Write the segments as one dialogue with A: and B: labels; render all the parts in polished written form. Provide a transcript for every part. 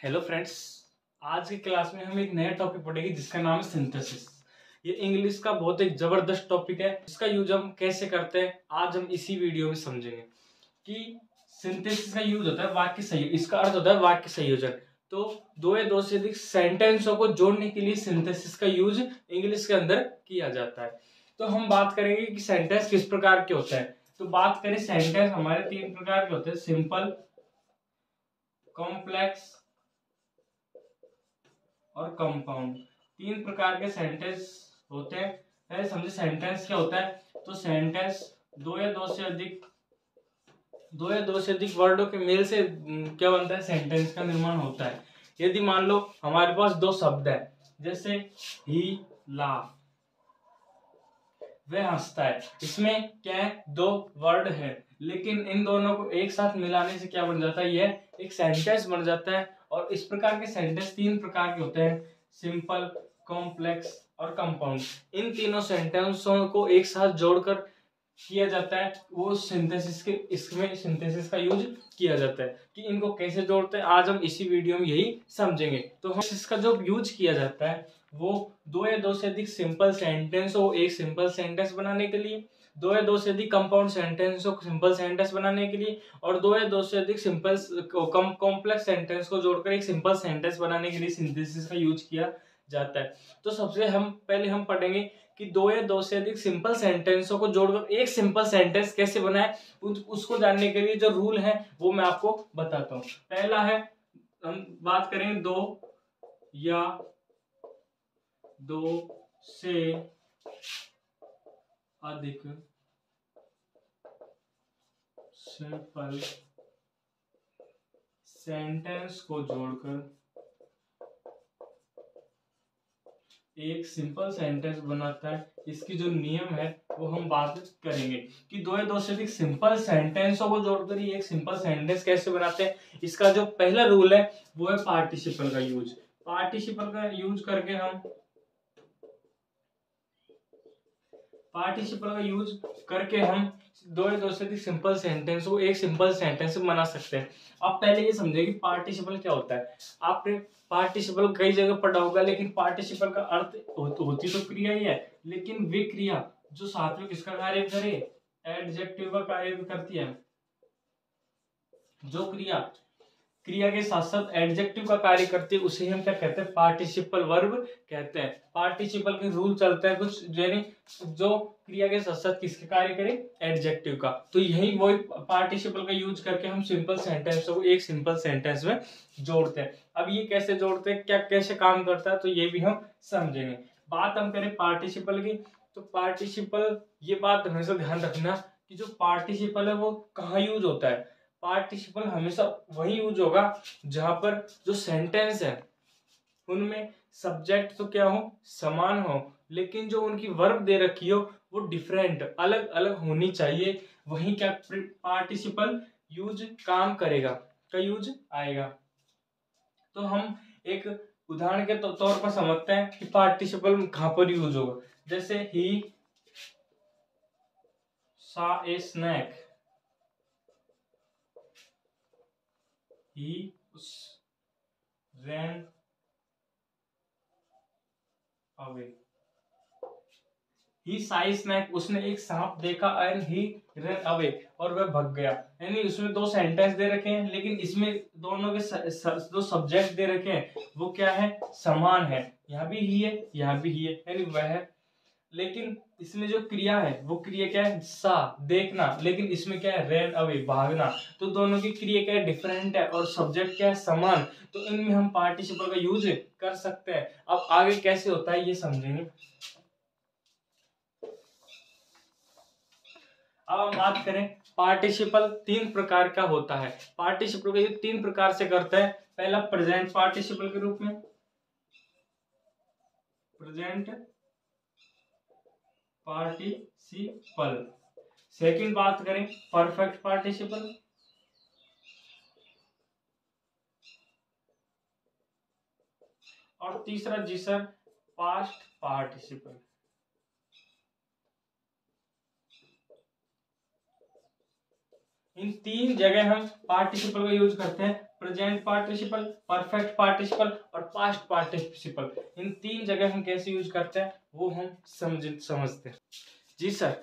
A: Hello friends. आज की class में हम एक नया टॉपिक पढ़ेंगे जिसका नाम है सिंथेसिस। ये इंग्लिश का बहुत एक जबरदस्त टॉपिक है। इसका यूज हम कैसे करते हैं आज हम इसी वीडियो में समझेंगे कि सिंथेसिस का यूज होता है वाक्य संयोजन। इसका अर्थ होता है वाक्य संयोजन। तो दो या दो से अधिक सेंटेंसों को जोड़ने के लिए सिंथेसिस का यूज इंग्लिश के अंदर किया जाता है। तो हम बात करेंगे कि सेंटेंस किस प्रकार के होते हैं। तो बात करें सेंटेंस हमारे तीन प्रकार के होते हैं, सिंपल, कॉम्प्लेक्स और कंपाउंड। तीन प्रकार के सेंटेंस होते हैं। पहले समझे सेंटेंस क्या होता है। तो सेंटेंस दो या दो से अधिक वर्डों के मेल से क्या बनता है, सेंटेंस का निर्माण होता है। यदि मान लो हमारे पास दो शब्द है, जैसे ही लाफ, वह हंसता है, इसमें क्या है, दो वर्ड है, लेकिन इन दोनों को एक साथ मिलाने से क्या बन जाता है, यह एक सेंटेंस बन जाता है। और इस प्रकार के सेंटेंस तीन प्रकार के होते हैं, सिंपल, कॉम्प्लेक्स और कंपाउंड। इन तीनों सेंटेंसों को एक साथ जोड़कर किया जाता है, वो सिंथेसिस के, इसमें सिंथेसिस का यूज किया जाता है। कि इनको कैसे जोड़ते हैं आज हम इसी वीडियो में यही समझेंगे। तो हम इसका जो यूज किया जाता है वो दो या दो से अधिक सिंपल सेंटेंस हो एक सिंपल सेंटेंस बनाने के लिए, दो या दो से अधिक कंपाउंड सेंटेंस को सिंपल सेंटेंस बनाने के लिए, और दो या दो से अधिक सिंपल कॉम्प्लेक्स सेंटेंस को जोड़कर एक सिंपल सेंटेंस बनाने के लिए सिंथेसिस का यूज किया जाता है। तो सबसे पहले हम पढ़ेंगे कि दो या दो से अधिक सिंपल सेंटेंसों को जोड़कर एक सिंपल सेंटेंस कैसे बनाए। उसको जानने के लिए जो रूल है वो मैं आपको बताता हूँ। पहला है, हम बात करें दो या दो से अधिक सिंपल सेंटेंस को जोड़कर एक सिंपल सेंटेंस बनाता है। इसकी जो नियम है वो हम बात करेंगे कि दो या दो से अधिक सिंपल सेंटेंसों को जोड़कर ही एक सिंपल सेंटेंस कैसे बनाते हैं। इसका जो पहला रूल है वो है पार्टिसिपल का यूज। पार्टिसिपल का यूज करके हम दो या दो से अधिक सिंपल सेंटेंस को एक सिंपल सेंटेंस में बना सकते हैं। अब पहले ये समझे कि पार्टिसिपल क्या होता है। आपने पार्टिसिपल कई जगह पढ़ा होगा, लेकिन पार्टिसिपल का अर्थ होती तो क्रिया ही है, लेकिन वे क्रिया जो साथ में किसका कार्य करे, एडजेक्टिव का कार्य भी करती है। जो क्रिया के साथ साथ एडजेक्टिव का कार्य करती है उसे हम क्या कहते हैं, पार्टिसिपल वर्ब कहते हैं। पार्टिसिपल के रूल चलते हैं कुछ, यानी जो क्रिया के साथ साथ किसके कार्य करे, एडजेक्टिव का। तो यही वही पार्टिसिपल का यूज करके हम सिंपल सेंटेंस को एक सिंपल सेंटेंस में जोड़ते हैं। अब ये कैसे जोड़ते हैं, क्या कैसे काम करता है, तो ये भी हम समझेंगे। बात हम करें पार्टिसिपल की, तो पार्टिसिपल, ये बात हमेशा ध्यान रखना कि जो पार्टिसिपल है वो कहाँ यूज होता है। पार्टिसिपल हमेशा वही यूज होगा जहां पर जो सेंटेंस है उनमें सब्जेक्ट तो क्या हो, समान हो, लेकिन जो उनकी वर्ब दे रखी हो वो डिफरेंट, अलग अलग होनी चाहिए। वहीं क्या पार्टिसिपल यूज काम करेगा, का यूज आएगा। तो हम एक उदाहरण के तौर पर समझते हैं कि पार्टिसिपल कहां पर यूज होगा। जैसे ही saw a snack, he ran away। He saw a snake, उसने एक सांप देखा, एंड ही ran away, और वह भाग गया। यानी उसमें दो सेंटेंस दे रखे हैं, लेकिन इसमें दोनों के जो सब्जेक्ट दे रखे हैं वो क्या है, समान है। यहाँ भी ही है, यहाँ भी ही है, यानी वह है। लेकिन इसमें जो क्रिया है वो क्रिया क्या है, सा, देखना, लेकिन इसमें क्या है, रैन अवे, भागना। तो दोनों की क्रिया क्या है, डिफरेंट है, और सब्जेक्ट क्या है, समान। तो इनमें हम पार्टिसिपल का यूज कर सकते हैं। अब आगे कैसे होता है ये समझेंगे। अब हम बात करें, पार्टिसिपल तीन प्रकार का होता है। पार्टिसिपल का यूज तीन प्रकार से करते हैं। पहला प्रेजेंट पार्टिसिपल के रूप में, प्रेजेंट पार्टिसिपल। सेकंड बात करें परफेक्ट पार्टिसिपल, और तीसरा जी सर, पास्ट पार्टिसिपल। इन तीन जगह हम पार्टिसिपल का यूज करते हैं, प्रेजेंट पार्टिसिपल, परफेक्ट पार्टिसिपल और पास्ट पार्टिसिपल। इन तीन जगह हम कैसे यूज करते हैं वो हम समझते हैं। जी सर,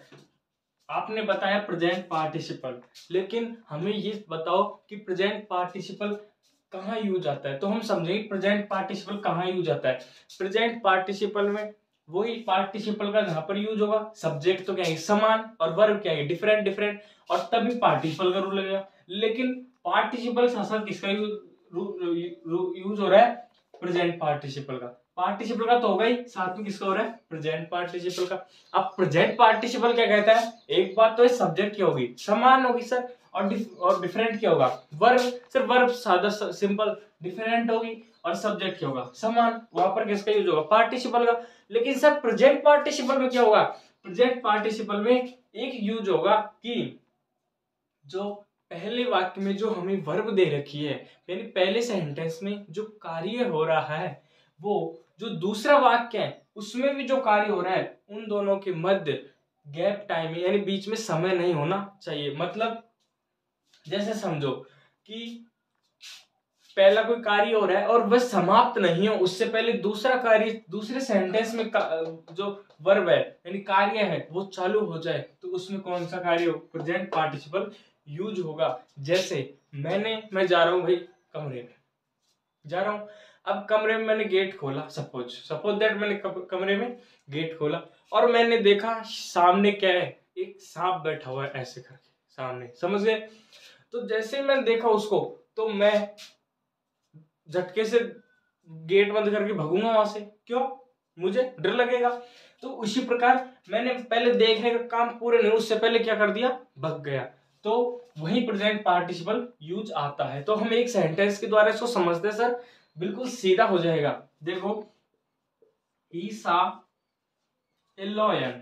A: आपने बताया प्रेजेंट पार्टिसिपल, लेकिन हमें ये बताओ कि प्रेजेंट पार्टिसिपल कहाँ यूज आता है। तो हम समझेंगे प्रेजेंट पार्टिसिपल कहाँ यूज आता है। प्रेजेंट पार्टिसिपल में वही पार्टिसिपल का जहां पर यूज होगा, सब्जेक्ट तो क्या है समान और वर्ब क्या है डिफरेंट डिफरेंट, और तभी पार्टिसिपल का रूल लगेगा। लेकिन पार्टिसिपल साथ साथ किसका यूज हो रहा है, प्रेजेंट पार्टिसिपल का। पार्टिसिपल का तो होगा ही, साथ में किसका हो रहा है, प्रेजेंट पार्टिसिपल का। अब प्रेजेंट पार्टिसिपल क्या कहता है, एक बात तो सब्जेक्ट क्या होगी, समान होगी सर, और डिफरेंट क्या होगा, वर्ब। सर वर्ब सादा सिंपल, डिफरेंट होगी, और सब्जेक्ट क्या होगा, समान। वहां पर किसका यूज होगा, पार्टिसिपल का। लेकिन सर प्रेजेंट पार्टिसिपल में क्या होगा, प्रेजेंट पार्टिसिपल में एक यूज होगा कि जो पहले वाक्य में जो हमें वर्ब दे रखी है, यानी पहले सेंटेंस में जो कार्य हो रहा है, वो जो दूसरा वाक्य है उसमें भी जो कार्य हो रहा है, उन दोनों के मध्य गैप टाइम यानी बीच में समय नहीं होना चाहिए। मतलब जैसे समझो कि पहला कोई कार्य हो रहा है और वह समाप्त नहीं हो, उससे पहले दूसरा कार्य दूसरे सेंटेंस में जो वर्ब है यानी कार्य है वो चालू हो जाए, तो उसमें कौन सा कार्य हो, प्रेजेंट पार्टिसिपल यूज होगा। जैसे मैं जा रहा हूं भाई, कमरे में जा रहा हूं। अब कमरे में मैंने गेट खोला, सपोज दैट मैंने कमरे में गेट खोला और मैंने देखा सामने क्या है, एक सांप बैठा हुआ है ऐसे करके सामने, समझ गए। तो जैसे मैंने देखा उसको, तो मैं झटके से गेट बंद करके भागूंगा वहां से, क्यों, मुझे डर लगेगा। तो उसी प्रकार मैंने पहले देखने का काम पूरे नहीं, उससे पहले क्या कर दिया, भाग गया। तो वही प्रेजेंट पार्टिसिपल यूज आता है। तो हम एक सेंटेंस के द्वारा इसको समझते हैं सर, बिल्कुल सीधा हो जाएगा। देखो, ही सा ए लायन,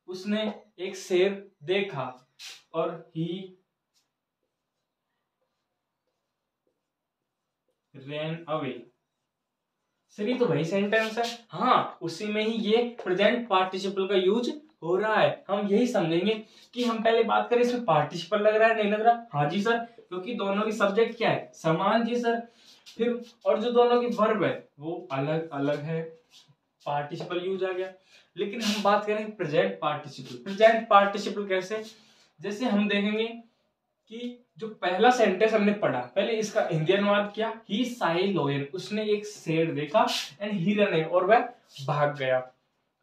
A: उसने एक शेर देखा, और ही ran away। सर ये तो वही सेंटेंस है, हाँ उसी में ही ये प्रेजेंट पार्टिसिपल का यूज हो रहा है। हम यही समझेंगे कि हम पहले बात करें इसमें पार्टिसिपल लग रहा है नहीं लग रहा, हाँ जी सर, क्योंकि दोनों की सब्जेक्ट क्या है, समान जी सर। फिर और जो दोनों की वर्ब है वो अलग अलग है, पार्टिसिपल यूज आ गया। लेकिन हम बात करें प्रेजेंट पार्टिसिपल। प्रेजेंट पार्टिसिपल कैसे, जैसे हम देखेंगे कि जो पहला सेंटेंस हमने पढ़ा, पहले इसका हिंदी अनुवाद किया, ही साई लोयन, उसने एक शेर देखा एंड ही रन, और वह भाग गया।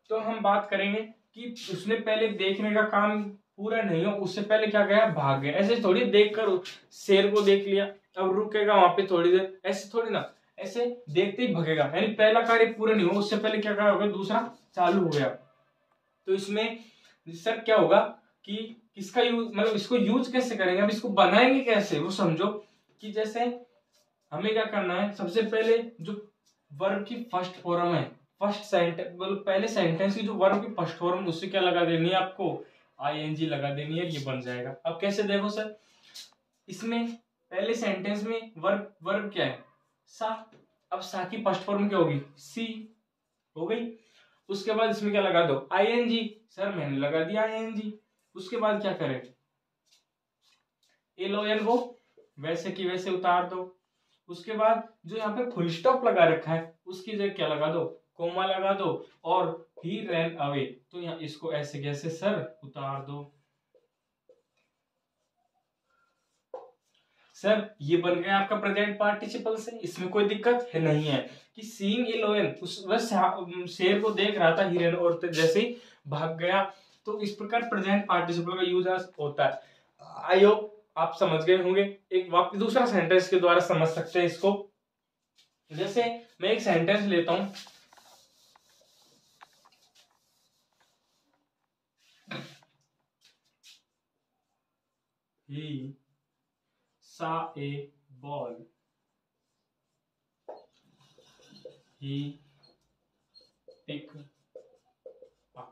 A: तो हम बात करेंगे कि उसने पहले देखने का काम पूरा नहीं हो, उससे पहले क्या गया, भाग गया। ऐसे थोड़ी देखकर शेर को देख लिया अब रुकेगा वहां पे थोड़ी देर, ऐसे थोड़ी ना, ऐसे देखते ही भगेगा, यानी पहला कार्य पूरा नहीं हो उससे पहले क्या कार्य होगा, दूसरा चालू हो गया। तो इसमें सर क्या होगा कि किसका यूज, मतलब इसको यूज कैसे करेंगे, अब इसको बनाएंगे कैसे वो समझो। कि जैसे हमें क्या करना है, सबसे पहले जो वर्ब की फर्स्ट फॉर्म है, फर्स्ट सेंटेंस मतलब पहले सेंटेंस की जो वर्ब की फर्स्ट फॉर्म, उससे क्या लगा देनी है आपको, आईएनजी लगा देनी है, ये बन जाएगा। अब कैसे देखो सर, इसमें पहले सेंटेंस में वर्ब वर्ब क्या है, सा। अब सा की फर्स्ट फॉर्म क्या होगी, सी हो गई। उसके बाद इसमें क्या लगा दो, आईएनजी, सर मैंने लगा दिया आईएनजी। उसके बाद क्या करें, एल को वैसे की वैसे उतार दो। उसके बाद जो यहाँ पे फुल स्टॉप लगा रखा है उसकी जगह क्या लगा दो, कोमा लगा दो, और ही रैन अवे, तो यहाँ इसको ऐसे कैसे सर उतार दो। सर ये बन गया आपका प्रेजेंट पार्टिसिपल से, इसमें कोई दिक्कत है नहीं है। कि सीइंग ए लायन, उस बस शेर को देख रहा था हिरन, और जैसे ही भाग गया। तो इस प्रकार प्रेजेंट पार्टिसिपल का यूज होता है। आई होप आप समझ गए होंगे। एक वाक्य दूसरा सेंटेंस के द्वारा समझ सकते हैं इसको। जैसे मैं एक सेंटेंस लेता हूं, ही saw a ball, he picked up,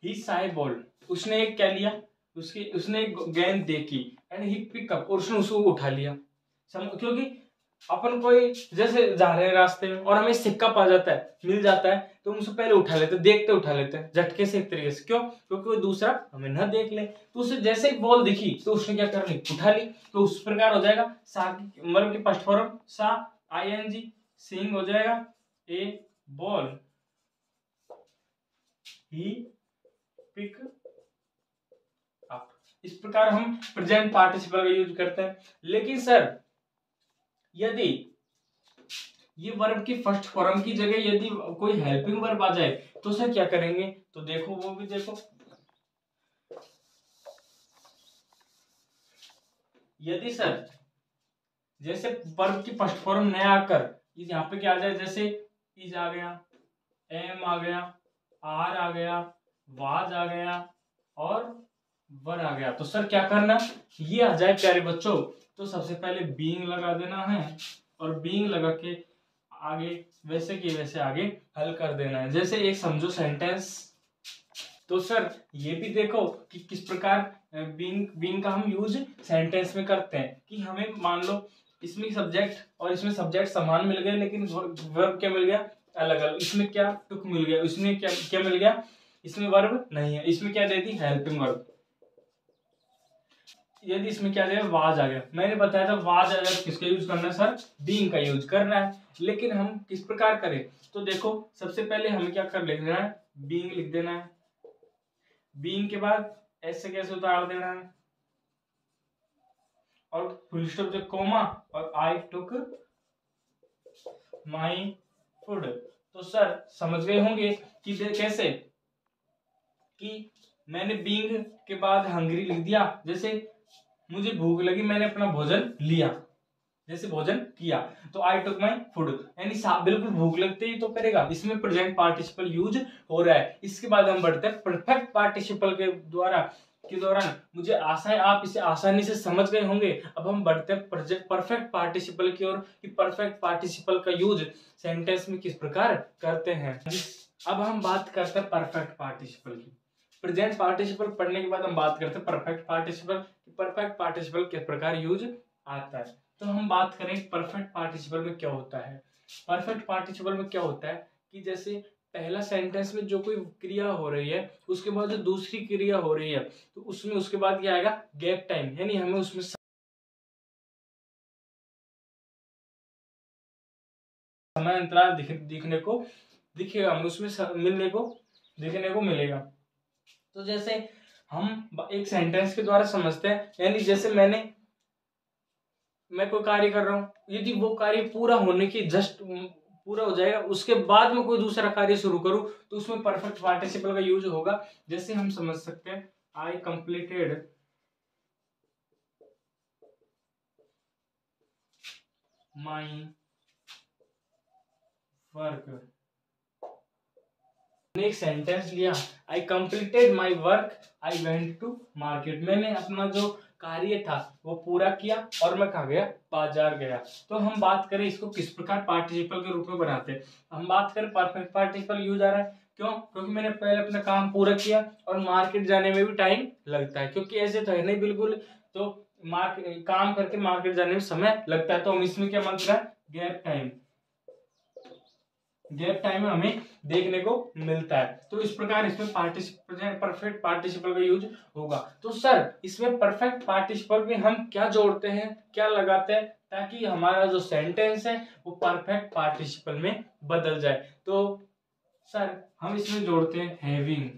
A: he saw a ball, उसने एक क्या लिया, उसने एक गेंद देखी, एंड ही पिक अप, और उसने उसको उठा लिया। क्योंकि अपन कोई जैसे जा रहे हैं रास्ते में और हमें सिक्का पा जाता है, मिल जाता है, तो हम उससे पहले उठा लेते हैं, देखते उठा लेते हैं झटके से एक तरीके से। क्यों? क्योंकि कोई दूसरा हमें ना देख ले। तो उसे जैसे ही बॉल दिखी तो उसने क्या कर ली, उठा ली। तो उस प्रकार हो जाएगा सा की वर्ब की फर्स्ट फॉर्म सा ing, सीइंग हो जाएगा ए बॉल ही पिक अप। इस प्रकार हम प्रेजेंट पार्टिसिपल का यूज करते हैं। लेकिन सर यदि ये वर्ब की फर्स्ट फॉर्म की जगह यदि कोई हेल्पिंग वर्ब आ जाए तो सर क्या करेंगे? तो देखो, वो भी देखो, यदि सर जैसे वर्ब की फर्स्ट फॉर्म न आकर यहाँ पे क्या आ जाए, जैसे इज आ गया, एम आ गया, आर आ गया, वाज आ गया और वर आ गया, तो सर क्या करना, ये आ जाए प्यारे बच्चों, तो सबसे पहले बीइंग लगा देना है और बीइंग लगा के आगे वैसे की वैसे आगे हल कर देना है। जैसे एक समझो सेंटेंस, तो सर ये भी देखो कि किस प्रकार बीइंग का हम यूज सेंटेंस में करते हैं। कि हमें मान लो इसमें सब्जेक्ट और इसमें सब्जेक्ट समान मिल गए, लेकिन वर्ब क्या मिल गया, अलग अलग। इसमें क्या टुक मिल गया, इसमें क्या क्या मिल गया, इसमें वर्ब नहीं है, इसमें क्या दे दी, हेल्पिंग वर्ब। यदि इसमें क्या दिया, वाज आ गया, मैंने बताया था वाज अगर किसका यूज करना है सर, बीइंग का यूज करना है। लेकिन हम किस प्रकार करें, तो देखो सबसे पहले हमें क्या कर लिखना है, बीइंग लिख देना है। बीइंग के बाद ऐसे कैसे उतार देना है और फुल स्टॉप जो कोमा और आई टुक माई फूड। तो सर समझ गए होंगे कि कैसे कि मैंने बीइंग के बाद हंग्री लिख दिया, जैसे मुझे भूख लगी, मैंने अपना भोजन लिया, जैसे भोजन किया, तो आई टुक माई फूड, यानी बिल्कुल भूख लगते ही तो करेगा। इसमें प्रेजेंट पार्टिसिपल यूज हो रहा है। इसके बाद हम बढ़ते हैं परफेक्ट पार्टिसिपल के दौरान मुझे आशा है आप इसे आसानी से समझ गए होंगे। अब हम बढ़ते हैं परफेक्ट पार्टिसिपल की ओर कि परफेक्ट पार्टिसिपल का यूज सेंटेंस में किस प्रकार करते हैं। अब हम बात करते हैं परफेक्ट पार्टिसिपल की। प्रेजेंट पार्टिसिपल पढ़ने के बाद हम बात करते हैं परफेक्ट पार्टिसिपल। परफेक्ट पार्टिसिपल किस प्रकार यूज आता है। तो हम बात करें परफेक्ट पार्टिसिपल में क्या होता है। परफेक्ट पार्टिसिपल में क्या होता है कि जैसे पहला सेंटेंस में जो कोई क्रिया हो रही है, उसके बाद जो दूसरी क्रिया हो रही है, तो उसमें उसके बाद क्या आएगा, गैप टाइम, यानी हमें उसमें समय अंतराल दिखने को दिखेगा, हमें उसमें देखने को मिलेगा। तो जैसे हम एक सेंटेंस के द्वारा समझते हैं, यानी जैसे मैं कोई कार्य कर रहा हूँ, यदि वो कार्य पूरा होने की जस्ट पूरा हो जाएगा, उसके बाद में कोई दूसरा कार्य शुरू करूं, तो उसमें परफेक्ट पार्टिसिपल का यूज होगा। जैसे हम समझ सकते हैं, आई कंप्लीटेड माई वर्क। एक सेंटेंस लिया, I completed my work, I went to market. मैंने अपना जो कार्य था वो पूरा किया और मैं कहा गया, बाजार गया। तो हम बात करें इसको किस प्रकार पार्टिसिपल के रूप में बनाते हैं। हम बात करें परफेक्ट पार्टिसिपल यूज आ रहा है, क्यों? क्योंकि मैंने पहले अपना काम पूरा किया और मार्केट जाने में भी टाइम लगता है, क्योंकि ऐसे तो है नहीं बिल्कुल, तो काम करके मार्केट जाने में समय लगता है, तो हम इसमें क्या मतलब है, गैप टाइम हमें देखने को मिलता है। तो इस प्रकार इसमें परफेक्ट पार्टिसिपल का यूज होगा। तो सर इसमें परफेक्ट पार्टिसिपल में हम क्या जोड़ते हैं, क्या लगाते हैं, ताकि हमारा जो सेंटेंस है वो परफेक्ट पार्टिसिपल में बदल जाए। तो सर हम इसमें जोड़ते हैं हैविंग,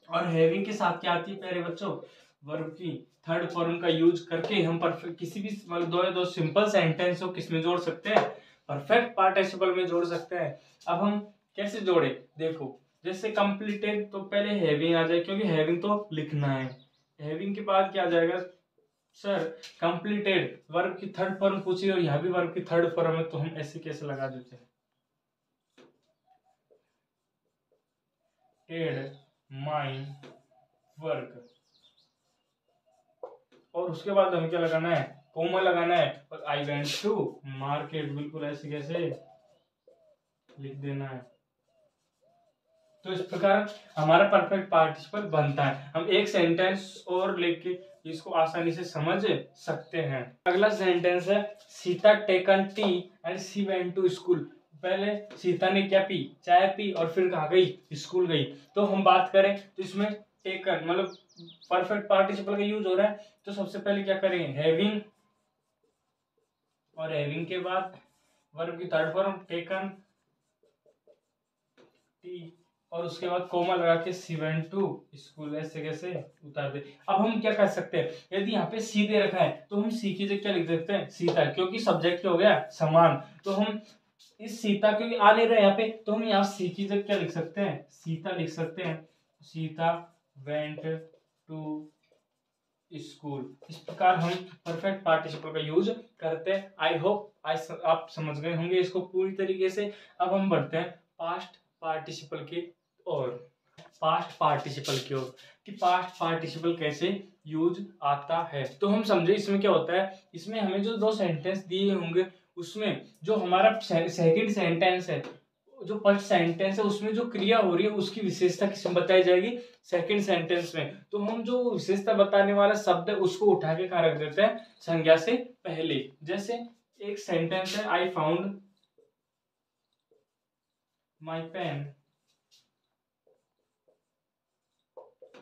A: और हैविंग के साथ क्या आती है प्यारे बच्चों, वर्ब की थर्ड फॉर्म का यूज करके हम परफेक्ट किसी भी मतलब दो सिंपल सेंटेंस को किसमें जोड़ सकते हैं, परफेक्ट पार्टिसिपल में जोड़ सकते हैं। अब हम कैसे जोड़े, देखो जैसे कंप्लीटेड, तो पहले हैविंग आ जाए, क्योंकि हैविंग तो लिखना है। हैविंग के बाद क्या आ जाएगा सर, कंप्लीटेड, वर्ब की थर्ड फॉर्म पूछी और यहाँ भी वर्ब की थर्ड फॉर्म है, तो हम ऐसे कैसे लगा देते हैं, टेड माई वर्क, और उसके बाद हमें क्या लगाना है, कोमा लगाना है, और आई वेंट टू मार्केट, बिल्कुल ऐसे कैसे लिख देना है। तो इस प्रकार हमारा परफेक्ट पार्टिसिपल बनता है। हम एक सेंटेंस और लेके इसको आसानी से समझ सकते हैं। अगला सेंटेंस है Sita taken tea and she went to school. पहले सीता ने क्या पी, चाय पी, और फिर कहाँ गई, स्कूल गई। तो हम बात करें तो इसमें टेकन मतलब परफेक्ट पार्टिसिपल का यूज हो रहा है। तो सबसे पहले क्या करेंगे, हैविंग, और हैविंग के बाद वर्ब की थर्ड फॉर्म टेकन टी, और उसके बाद कोमा लगा के सी वेंट टू स्कूल, ऐसे कैसे उतार दे। अब हम क्या कर सकते हैं, यदि यहाँ पे सी दे रखा है तो हम सी की जगह क्या लिख सकते हैं, सीता, क्योंकि सब्जेक्ट क्या हो गया, समान। तो हम इस सीता, क्योंकि आ नहीं रहा है यहाँ पे, तो हम यहाँ सी की जगह क्या लिख सकते हैं, सीता लिख सकते हैं। Sita went to school. इस प्रकार हम परफेक्ट पार्टिसिपल का यूज करते हैं। आई होप आप समझ गए होंगे इसको पूरी तरीके से। अब हम बढ़ते हैं पास्ट पार्टिसिपल की ओर। पास्ट पार्टिसिपल की ओर कि पास्ट पार्टिसिपल कैसे यूज आता है। तो हम समझे इसमें क्या होता है, इसमें हमें जो दो सेंटेंस दिए होंगे उसमें जो हमारा सेकंड सेंटेंस है, जो फर्स्ट सेंटेंस है उसमें जो क्रिया हो रही है उसकी विशेषता किसमें बताई जाएगी, सेकंड सेंटेंस में। तो हम जो विशेषता बताने वाला शब्द है उसको उठा के कहाँ रख देते हैं, संज्ञा से पहले। जैसे एक सेंटेंस है I found my pen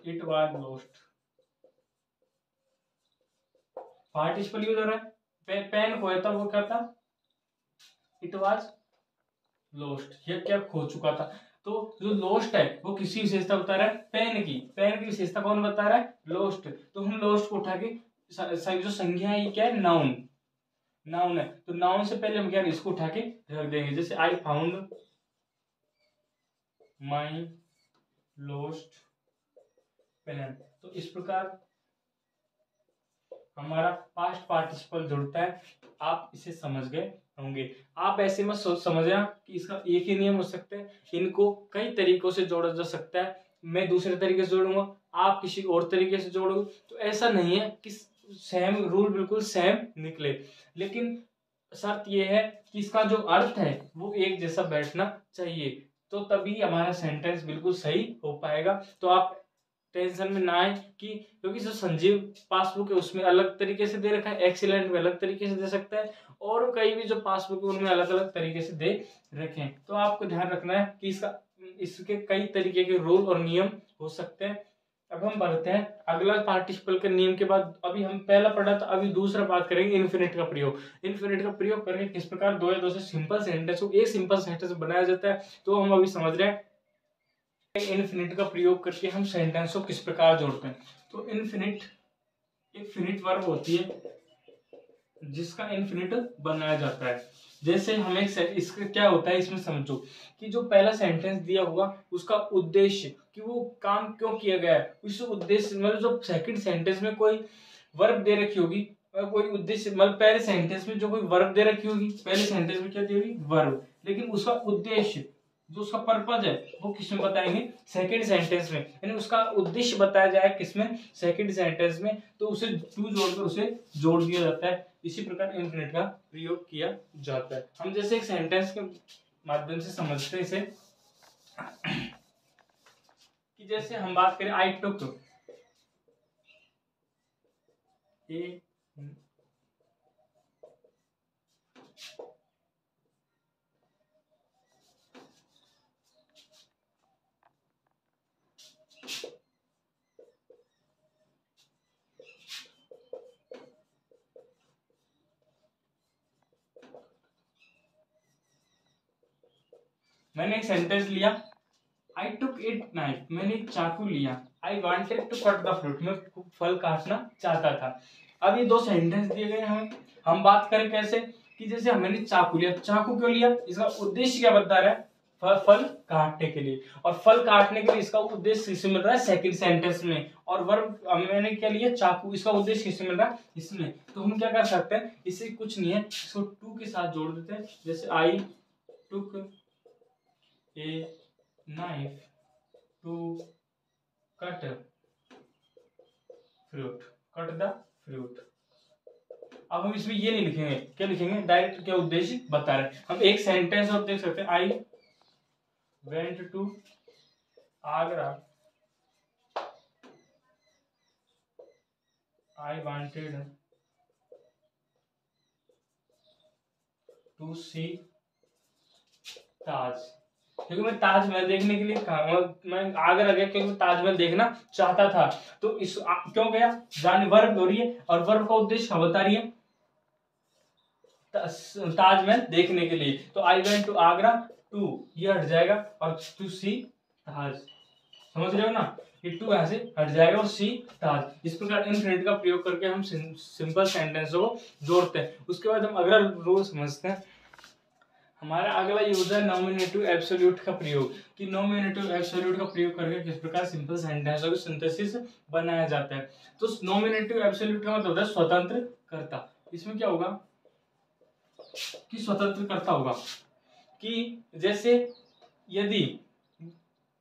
A: it was lost. Participle use हो रहा है, पेन खोया था, वो क्या था, इट वाज लॉस्ट, ये क्या खो चुका था। तो जो लॉस्ट है वो किसी विशेषता बता रहा है, पेन की। पेन की विशेषता कौन बता रहा है, लॉस्ट। तो हम लॉस्ट को उठा के जो संज्ञा है ये क्या है, नाउन, नाउन है। तो नाउन से पहले हम क्या इसको उठा के रख देंगे। जैसे I found my lost pen. तो इस प्रकार हमारा पास्ट पार्टिसिपल जुड़ता है। आप इसे समझ गए होंगे। आप ऐसे में सोच समझना कि इसका एक ही नियम हो सकता है, इनको कई तरीकों से जोड़ा जा सकता है। मैं दूसरे तरीके से जोड़ूंगा, आप किसी और तरीके से जोड़ोगे, तो ऐसा नहीं है कि सेम रूल बिल्कुल सेम निकले, लेकिन शर्त यह है कि इसका जो अर्थ है वो एक जैसा बैठना चाहिए। तो तभी हमारा सेंटेंस बिल्कुल सही हो पाएगा। तो आप टेंशन में ना आए कि क्योंकि जो संजीव पासबुक है उसमें अलग तरीके से दे रखा है, एक्सीलेंट में अलग तरीके से दे सकता है, और कई भी जो पासबुक है उनमें अलग अलग तरीके से दे रखे हैं। तो आपको ध्यान रखना है कि इसके कई तरीके के रूल और नियम हो सकते हैं। अब हम बढ़ते हैं अगला पार्टिसिपल के नियम के बाद। अभी हम पहला पढ़ा था, अभी दूसरा बात करेंगे इन्फिनिट का प्रयोग। इन्फिनिट का प्रयोग करके किस प्रकार दो या दो से सिंपल सेंटेंस को एक सिंपल सेंटेंस बनाया जाता है, तो हम अभी समझ रहे हैं। इनफिनिट का प्रयोग करके हम सेंटेंस को किस प्रकार जोड़ते हैं। तो इनफिनिट एक फिनिट वर्ब होती है जिसका इनफिनिट बनाया जाता है। जैसे हम एक इसका क्या होता है इसमें समझो कि जो पहला सेंटेंस दिया होगा उसका उद्देश्य कि वो काम क्यों किया गया है, उस उद्देश्य मतलब जो सेकंड सेंटेंस में कोई वर्ब दे रखी होगी, कोई उद्देश्य मतलब पहले सेंटेंस में जो कोई वर्ब दे रखी होगी, पहले सेंटेंस में क्या दी होगी, वर्ब, लेकिन उसका उद्देश्य जो उसका पर्पज है वो किसमें बताएंगे, सेकंड सेंटेंस में। यानी उसका उद्देश्य बताया जाए किसमें, सेकंड सेंटेंस में। तो उसे टू जोड़कर उसे जोड़ दिया जाता है। इसी प्रकार इनफिनिट का प्रयोग किया जाता है। हम जैसे एक सेंटेंस के माध्यम से समझते हैं इसे कि जैसे हम बात करें आई टुक ए मैंने एक सेंटेंस लिया, आई टुक इट नाइफ, मैंने एक चाकू लिया। I wanted to cut the fruit, मैं फल काटना चाहता था। अब ये दो सेंटेंस दिए गए हमें। हम बात करें कैसे कि जैसे मैंने चाकू लिया, चाकू क्यों लिया, इसका उद्देश्य क्या बता रहा है, फल काटने के लिए। और फल काटने के लिए इसका उद्देश्य किससे मिल रहा है, सेकंड सेंटेंस में। और वर्ब मैंने क्या लिया, चाकू, इसका उद्देश्य किससे मिल रहा है, इसमें। तो हम क्या कर सकते हैं, इससे कुछ नहीं है, इसको टू के साथ जोड़ देते हैं। जैसे I took a knife to cut fruit, cut the fruit. अब हम इसमें ये नहीं लिखेंगे, क्या लिखेंगे, डायरेक्ट क्या उद्देश्य बता रहे हैं। हम एक सेंटेंस और देख सकते हैं, I went to Agra, I wanted to see Taj, क्योंकि मैं ताजमहल देखने के लिए मैं आगरा गया क्योंकि मैं ताजमहल देखना चाहता था। तो क्यों गया, जाने वर्ब हो रही है और वर्ब का उद्देश्य क्या बता रही है, ताजमहल देखने के लिए। तो I went to Agra to, ये हट जाएगा और टू सी ताज, समझ रहे हो ना, ये टू यहाँ से हट जाएगा और सी ताज। इस प्रकार इनफिनिट का प्रयोग करके हम सिंपल सेंटेंसों को जोड़ते हैं। उसके बाद हम अगला रूल समझते हैं। हमारा अगला यूज है नॉमिनेटिव एब्सोल्यूट का प्रयोग, कि नॉमिनेटिव एब्सोल्यूट का प्रयोग करके किस प्रकार सिंपल सेंटेंसों की सिंथेसिस बनाया जाता है। तो नॉमिनेटिव एब्सोल्यूट का मतलब होता है स्वतंत्र कर्ता। इसमें क्या होगा कि स्वतंत्र कर्ता होगा, कि जैसे यदि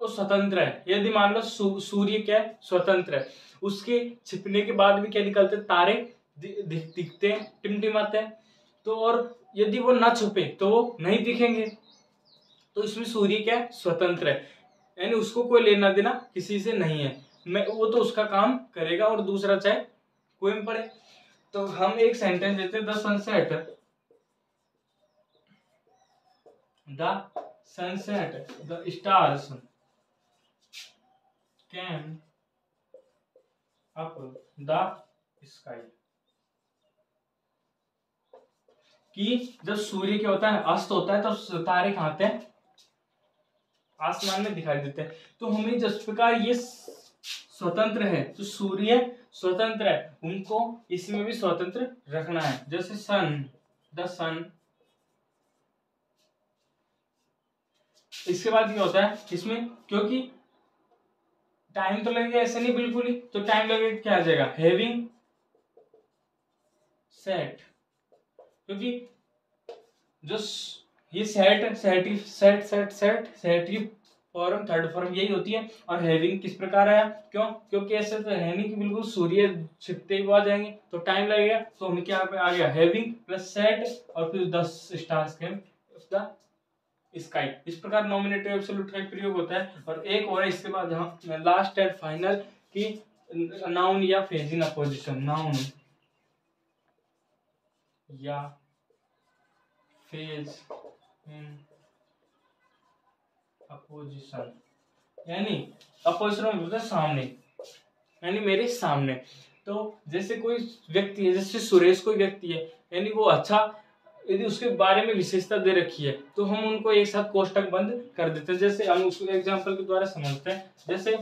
A: वो स्वतंत्र है, यदि मान लो सूर्य क्या है, स्वतंत्र है, उसके छिपने के बाद भी क्या निकलते, तारे दिखते हैं, टिमटिमाते हैं। तो और यदि वो ना छुपे तो वो नहीं दिखेंगे। तो इसमें सूर्य क्या है, स्वतंत्र है, यानी उसको कोई लेना देना किसी से नहीं है, मैं वो तो उसका काम करेगा और दूसरा चाहे कोई में पड़े। तो हम एक सेंटेंस देते हैं, the sunset the stars can up the sky, कि जब सूर्य क्या होता है, अस्त होता है, तो तारे कहाँ आते हैं, आसमान में दिखाई देते हैं। तो हमें जिस प्रकार ये स्वतंत्र है, तो सूर्य स्वतंत्र है, उनको इसमें भी स्वतंत्र रखना है। जैसे द सन, इसके बाद क्या होता है इसमें, क्योंकि टाइम तो लगेगा ऐसे नहीं बिल्कुल ही, तो टाइम लगेगा, क्या आ जाएगा, हैविंग सेट, क्योंकि जो ये सेट की फॉर्म थर्ड फॉर्म यही होती है। और हैविंग किस प्रकार आया, क्यों, क्योंकि ऐसे तो है नहीं कि बिल्कुल सूर्य छिपते ही आ जाएंगे, तो टाइम लगेगा। तो हमें क्या पे आ गया, हैविंग प्लस सेट और फिर 10 स्टार्स के द स्काई। इस प्रकार नॉमिनेटिव एब्सोल्यूट का प्रयोग होता है। और एक और इसके बाद हम लास्ट एंड फाइनल की नाउन या फेज इन अपोजिशन, नाउन या फेज इन अपोजिशन, यानी अपोजिशन मतलब सामने, यानी मेरे सामने। तो जैसे कोई व्यक्ति है, जैसे सुरेश कोई व्यक्ति है, यानी वो अच्छा, यदि उसके बारे में विशेषता दे रखी है तो हम उनको एक साथ कोष्टक बंद कर देते हैं। जैसे हम उसको एग्जांपल के द्वारा समझते हैं। जैसे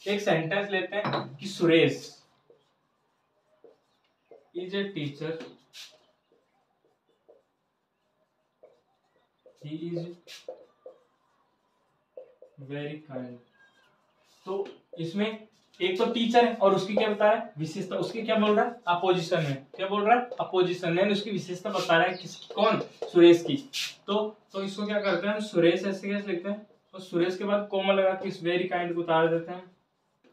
A: एक सेंटेंस लेते हैं कि Suresh is a teacher, he is very kind. तो इसमें एक तो टीचर है और उसकी क्या बता रहा है, विशेषता, उसकी क्या बोल रहा है, अपोजिशन में, क्या बोल रहा है, अपोजिशन में, उसकी विशेषता बता रहा है, किसकी, कौन, सुरेश की। तो इसको क्या करते हैं हम, सुरेश ऐसे कैसे लिखते हैं, और सुरेश के बाद कोमा लगा के इस वेरी काइंड को उतार देते हैं,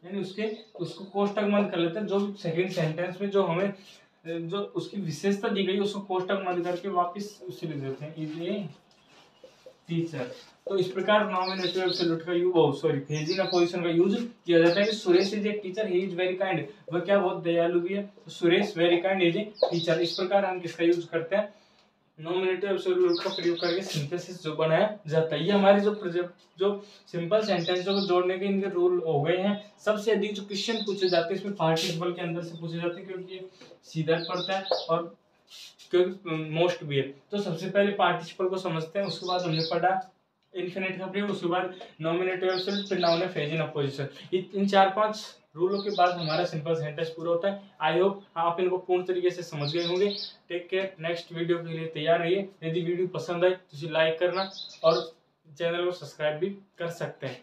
A: यानी उसको कोष्टक बंद कर लेते हैं। जो सेकंड सेंटेंस में जो हमें जो उसकी विशेषता दी गई उसको कोष्टक बंद करके वापस उसे लिख देते हैं, इज ए टीचर। तो इस प्रकार नॉमिनेटिव एब्सोल्यूट का use, sorry phase in opposition का यूज किया जाता है कि Suresh is a teacher, he is very kind, वह क्या बहुत दयालु भी है, तो Suresh very kind is a teacher. इस प्रकार हम किसका यूज करते हैं, नॉमिनेटिव एब्सोल्यूट का प्रयोग करके सिंथेसिस जो बनाया जाता है। ये हमारे जो सिंपल सेंटेंसों को जोड़ने के इनके रूल हो गए हैं। सबसे अधिक जो क्वेश्चन पूछे जाते हैं इसमें पार्टिसिपल के अंदर से पूछे जाते हैं, क्योंकि ये सीधा पड़ता है और क्योंकि मोस्ट भी है। तो सबसे पहले पार्टिसिपल को समझते हैं, उसके बाद हमने पढ़ा इनफिनिट का प्रयोग, उसके बाद नॉमिनेटिव एब्सोल्यूट, फिर नाउन फेज इन अपोजिशन। इन 4-5 रूलों के बाद हमारा सिंपल सेंटेंस पूरा होता है। आई होप आप इनको पूर्ण तरीके से समझ गए होंगे। टेक केयर, नेक्स्ट वीडियो के लिए तैयार रहिए। यदि वीडियो पसंद आए तो लाइक करना और चैनल को सब्सक्राइब भी कर सकते हैं।